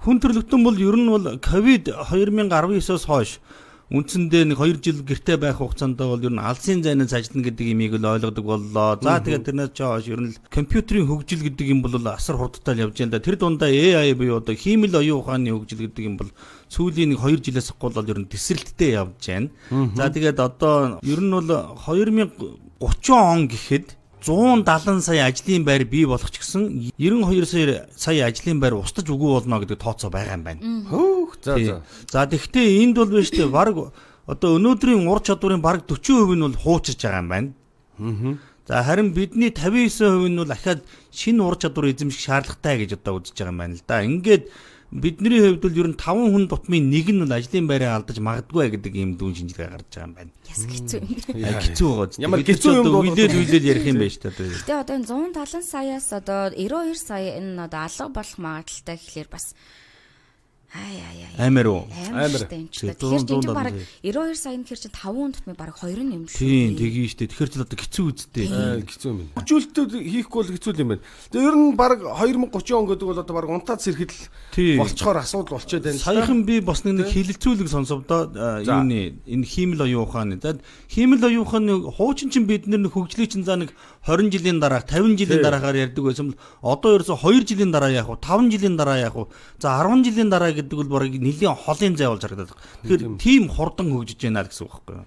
Хүн төрөлхтөн бол ер нь бол ковид 2019-оос хойш үндсэндээ нэг 2 жил гэртээ байх хугацаанд бол ер нь алсын зайнаас ажиллана гэдэг имийг л ойлгодог боллоо. За тэгээд тэрнээс чойш ер нь компьютерийн хөгжил гэдэг юм бол асар хурдтай явж байна да. Тэр дундаа AI буюу одоо хиймэл оюун ухааны хөгжил гэдэг юм бол сүүлийн нэг 2 жилээс гол бол ер нь тесрэлттэй явж байна. За тэгээд одоо ер нь бол 2030 он гэхэд 170 сая ажлын байр бий болох ч гэсэн 92 сая ажлын байр устж үгүй болно гэдэг тооцоо байгаа юм байна. Хөөх. За тэгэхдээ энд бол биш үү баг одоо өнөөдрийн ур чадварын баг 40% нь бол хуучирч байгаа юм байна. За харин бидний 59% нь бол дахиад шинэ ур чадвар эзэмших шаардлагатай гэж одоо үзэж байгаа юм байна л да. Ингээд бидний хувьд бол ер нь 5 хүн тутмын нэг нь бол ажлын байраа алдаж магадгүй гэдэг ийм дүн шинжилгээ гарч байгаа юм байна. Яс хэцүү юм. Хэцүү байгаа. Ямар хэцүү юм бол үйлдэл ярих юм байна шүү дээ. Гэтэ одоо энэ 170 саяас одоо 92 сая энэ одоо алга болох магадaltaй гэхлээр бас Амар уу? Амар. Тэгэхээр чинь баг 92 сая нь хэр чинь 5 хүн тутмын баг 2 нь юм шүү. Тийм, тэгин штэ. Тэгэхээр ч одоо хэцүү үсттэй. Хэцүү юм байна. Хөгжүүлэлтүүд хийхгүй бол хэцүү юм байна. Тэгээ ер нь баг 2030 он гэдэг бол одоо баг унтаад сэрхэд болцохоор асуудал болчиход байна. Саяхан би бас нэг хилэлцүүлэг сонсов доо юуны энэ хиймэл оюун ухааны. За хиймэл оюун ухааны хуучин чинь бид нэр хөгжлийг чинь за нэг 20 жилийн дараа 50 жилийн дараагаар ярьдаг байсан бол одоо ерөөсө 2 жилийн дараа яах вэ? 5 жилийн дараа яах вэ? За 10 жилийн дараа гэдэг бол барыг нэлийн холын зай болж харагдаад байна. Тэгэхээр тийм хурдан хөгжиж байна гэсэн үг байхгүй юу?